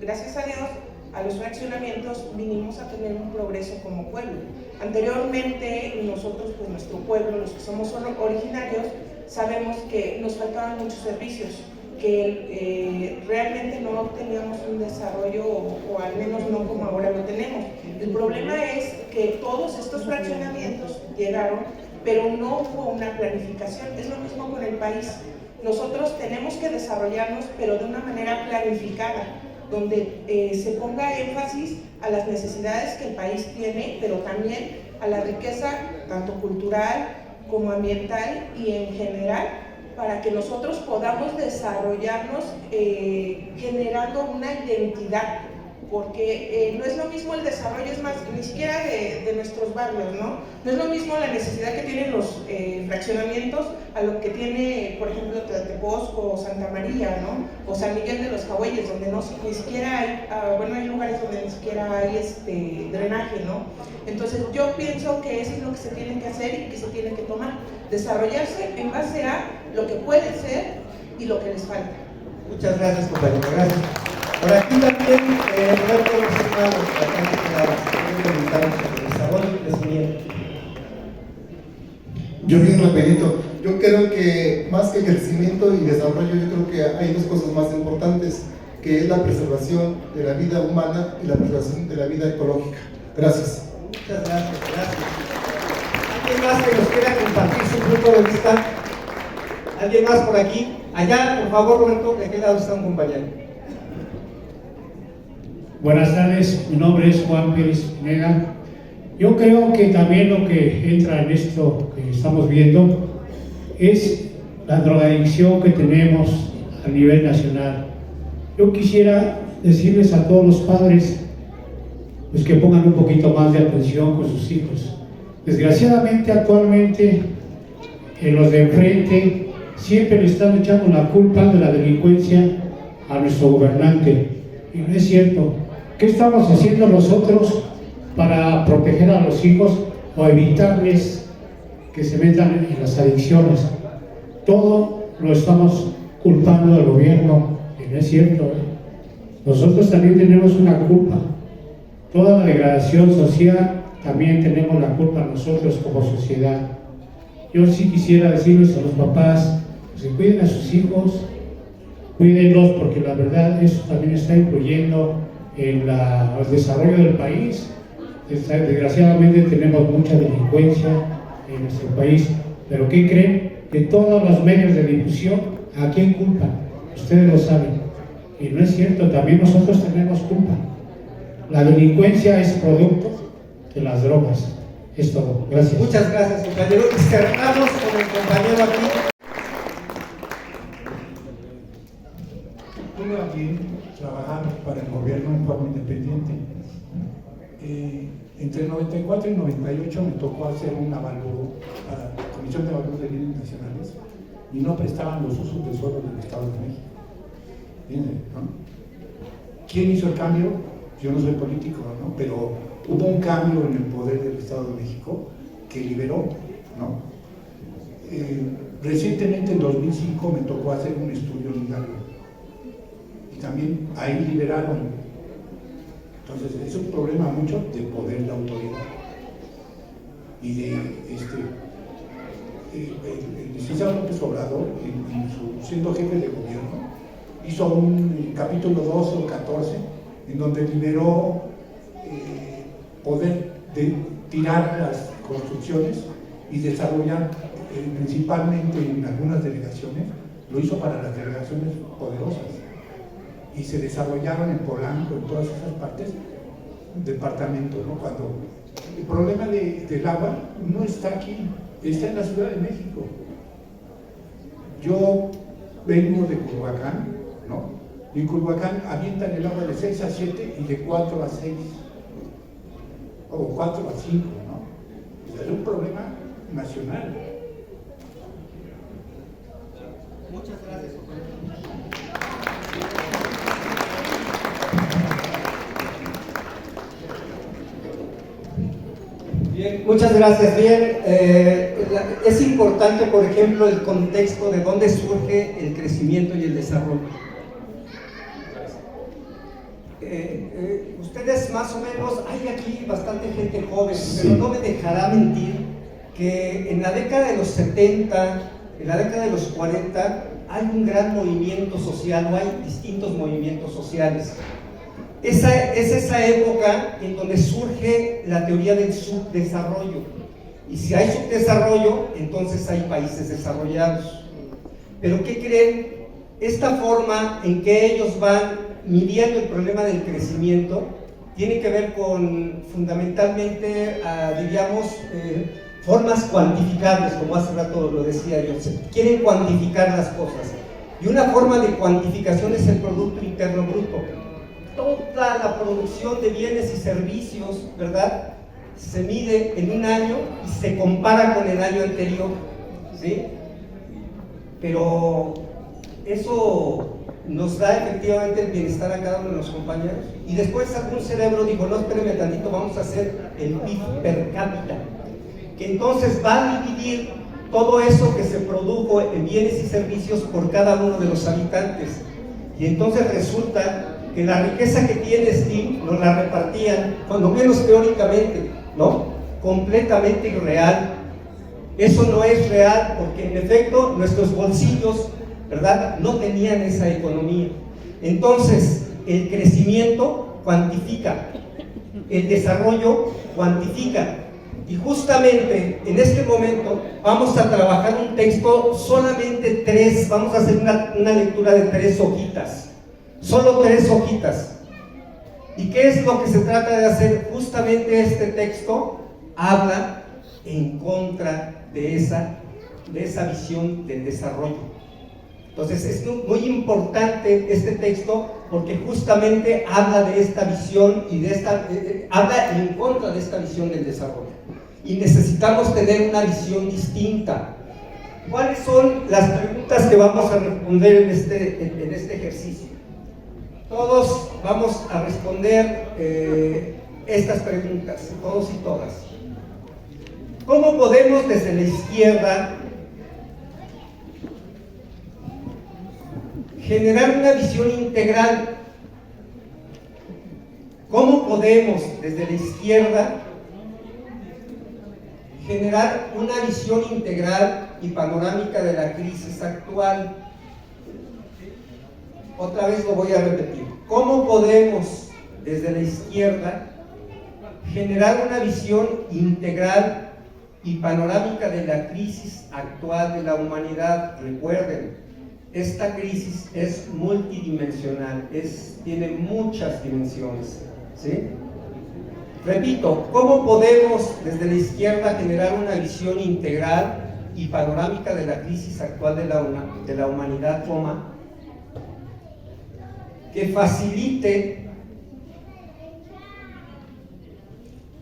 gracias a Dios, a los fraccionamientos vinimos a tener un progreso como pueblo. Anteriormente nosotros, pues nuestro pueblo, los que somos originarios, sabemos que nos faltaban muchos servicios, que realmente no teníamos un desarrollo o al menos no como ahora lo tenemos. El problema es que todos estos fraccionamientos llegaron, pero no hubo una planificación. Es lo mismo con el país. Nosotros tenemos que desarrollarnos, pero de una manera planificada, donde se ponga énfasis a las necesidades que el país tiene, pero también a la riqueza tanto cultural como ambiental y en general para que nosotros podamos desarrollarnos generando una identidad, porque no es lo mismo el desarrollo, es más, ni siquiera de nuestros barrios, ¿no? No es lo mismo la necesidad que tienen los fraccionamientos a lo que tiene, por ejemplo, Tlaltepozco o Santa María, ¿no? O San Miguel de los Cahueyes, donde ni siquiera hay, hay lugares donde ni siquiera hay drenaje, ¿no? Entonces yo pienso que eso es lo que se tiene que hacer y que se tiene que tomar, desarrollarse en base a lo que pueden ser y lo que les falta. Muchas gracias, compañero, gracias. Por aquí también, Roberto Rosenado, sobre desarrollo y crecimiento. Yo bien rapidito, yo creo que más que crecimiento y desarrollo, yo creo que hay dos cosas más importantes, que es la preservación de la vida humana y la preservación de la vida ecológica. Gracias. Muchas gracias, gracias. ¿Alguien más que nos quiera compartir su punto de vista? ¿Alguien más por aquí? Allá, por favor, Roberto, ¿de qué lado está un compañero? Buenas tardes, mi nombre es Juan Pérez Pineda. Yo creo que también lo que entra en esto que estamos viendo es la drogadicción que tenemos a nivel nacional. Yo quisiera decirles a todos los padres pues, que pongan un poquito más de atención con sus hijos. Desgraciadamente, actualmente, en los de enfrente siempre le están echando la culpa de la delincuencia a nuestro gobernante. Y no es cierto. ¿Qué estamos haciendo nosotros para proteger a los hijos o evitarles que se metan en las adicciones? Todo lo estamos culpando al gobierno, y no es cierto. Nosotros también tenemos una culpa. Toda la degradación social también tenemos la culpa nosotros como sociedad. Yo sí quisiera decirles a los papás que cuiden a sus hijos, cuídenlos, porque la verdad eso también está influyendo en el desarrollo del país. Desgraciadamente tenemos mucha delincuencia en nuestro país, pero ¿qué creen? Que todos los medios de difusión, ¿a quién culpan? Ustedes lo saben, y no es cierto, también nosotros tenemos culpa. La delincuencia es producto de las drogas. Es todo. Gracias. Muchas gracias, compañero. Y cerramos con el compañero aquí. Pude aquí trabajar para el gobierno en forma independiente. Entre el 94 y el 98 me tocó hacer un avalúo para la Comisión de Avalúo de Bienes Nacionales y no prestaban los usos de suelo del Estado de México. ¿No? ¿Quién hizo el cambio? Yo no soy político, ¿no? Pero hubo un cambio en el poder del Estado de México que liberó, ¿no? Recientemente, en 2005, me tocó hacer un estudio en Hidalgo y también ahí liberaron. Entonces, es un problema mucho de poder de autoridad y de el licenciado López Obrador, siendo jefe de gobierno, hizo un capítulo 12 o 14 en donde liberó poder de tirar las construcciones y desarrollar principalmente en algunas delegaciones, lo hizo para las delegaciones poderosas y se desarrollaron en Polanco, en todas esas partes, departamentos, ¿no? Cuando el problema del agua no está aquí, está en la Ciudad de México. Yo vengo de Culhuacán, ¿no? Y en Culhuacán avientan el agua de 6 a 7 y de 4 a 6, o 4 a 5, ¿no? O sea, es un problema nacional. Muchas gracias. Bien, muchas gracias. Bien, es importante, por ejemplo, el contexto de dónde surge el crecimiento y el desarrollo. Ustedes más o menos, hay aquí bastante gente joven, sí, pero no me dejará mentir que en la década de los 70, en la década de los 40, hay un gran movimiento social, o hay distintos movimientos sociales. Es esa época en donde surge la teoría del subdesarrollo. Y si hay subdesarrollo, entonces hay países desarrollados. Pero ¿qué creen? Esta forma en que ellos van midiendo el problema del crecimiento tiene que ver con, fundamentalmente, diríamos, formas cuantificables, como hace rato lo decía yo, quieren cuantificar las cosas. Y una forma de cuantificación es el Producto Interno Bruto. Toda la producción de bienes y servicios, ¿verdad?, se mide en un año y se compara con el año anterior, ¿sí? Pero eso nos da efectivamente el bienestar a cada uno de los compañeros. Y después algún cerebro dijo, no, espérame tantito, vamos a hacer el PIB per cápita, que entonces va a dividir todo eso que se produjo en bienes y servicios por cada uno de los habitantes. Y entonces resulta que la riqueza que tiene Steam nos la repartían, cuando menos teóricamente, ¿no? Completamente irreal. Eso no es real porque en efecto nuestros bolsillos, ¿verdad?, no tenían esa economía. Entonces, el crecimiento cuantifica, el desarrollo cuantifica. Y justamente en este momento vamos a trabajar un texto, solamente 3, vamos a hacer una lectura de 3 hojitas, solo 3 hojitas. ¿Y qué es lo que se trata de hacer? Justamente este texto habla en contra de esa visión del desarrollo. Entonces es muy importante este texto porque justamente habla de esta visión y habla en contra de esta visión del desarrollo. Y necesitamos tener una visión distinta. ¿Cuáles son las preguntas que vamos a responder en este ejercicio? Todos vamos a responder estas preguntas, todos y todas. ¿Cómo podemos desde la izquierda generar una visión integral? ¿Cómo podemos desde la izquierda generar una visión integral y panorámica de la crisis actual? Otra vez lo voy a repetir. ¿Cómo podemos desde la izquierda generar una visión integral y panorámica de la crisis actual de la humanidad? Recuerden, esta crisis es multidimensional, tiene muchas dimensiones, ¿sí? Repito, ¿cómo podemos desde la izquierda generar una visión integral y panorámica de la crisis actual de la humanidad, que facilite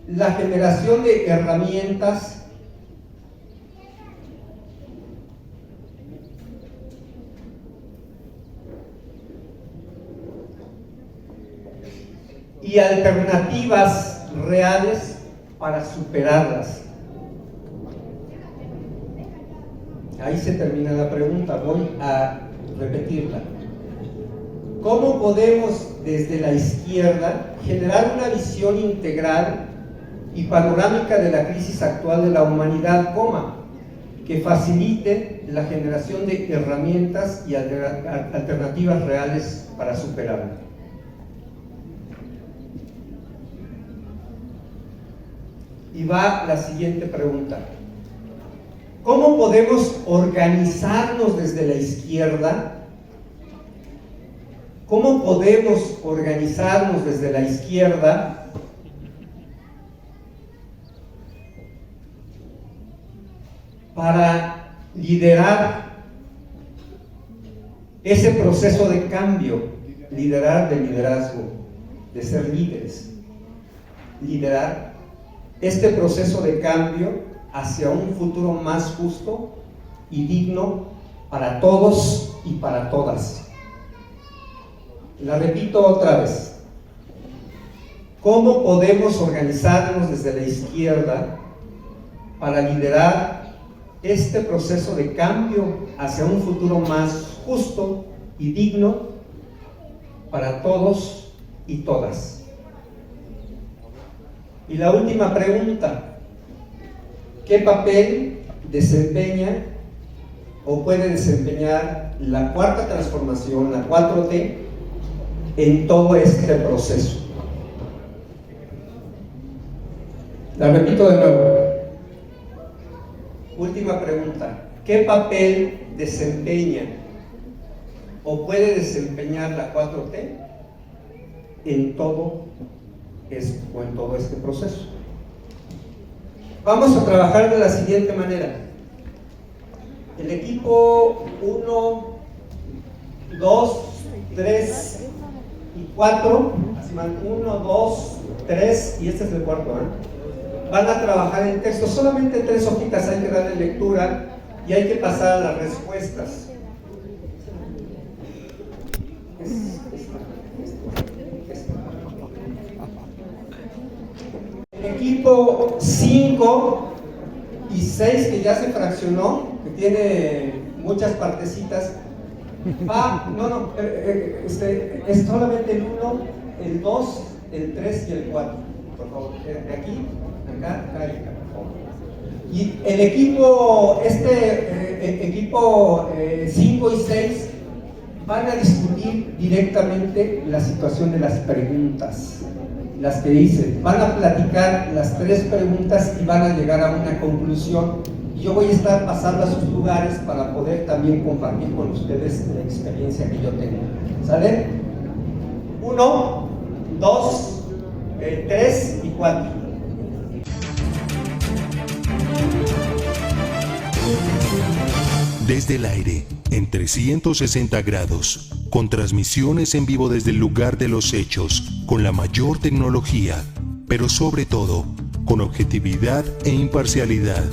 la generación de herramientas y alternativas reales para superarlas? Ahí se termina la pregunta, voy a repetirla. ¿Cómo podemos desde la izquierda generar una visión integral y panorámica de la crisis actual de la humanidad, que facilite la generación de herramientas y alternativas reales para superarla? Y va la siguiente pregunta. ¿Cómo podemos organizarnos desde la izquierda? ¿Cómo podemos organizarnos desde la izquierda para liderar ese proceso de cambio? Liderar de liderazgo, de ser líderes. Liderar este proceso de cambio hacia un futuro más justo y digno para todos y para todas. La repito otra vez. ¿Cómo podemos organizarnos desde la izquierda para liderar este proceso de cambio hacia un futuro más justo y digno para todos y todas? Y la última pregunta: ¿qué papel desempeña o puede desempeñar la cuarta transformación, la 4T, en todo este proceso? La repito de nuevo. Última pregunta: ¿qué papel desempeña o puede desempeñar la 4T en todo este proceso? Vamos a trabajar de la siguiente manera. El equipo 1, 2, 3 y 4, 1, 2, 3 y este es el cuarto, van a trabajar en texto, solamente 3 hojitas, hay que darle lectura y hay que pasar a las respuestas. El equipo 5 y 6, que ya se fraccionó, que tiene muchas partecitas, es solamente el 1, el 2, el 3 y el 4, por favor, de aquí, acá y acá, por favor. Y el equipo, equipo 5 y 6 van a discutir directamente la situación de las preguntas, las que hice, van a platicar las 3 preguntas y van a llegar a una conclusión. Yo voy a estar pasando a sus lugares para poder también compartir con ustedes la experiencia que yo tengo. ¿Sale? 1, 2, 3 y 4. Desde el aire, en 360 grados, con transmisiones en vivo desde el lugar de los hechos, con la mayor tecnología, pero sobre todo, con objetividad e imparcialidad.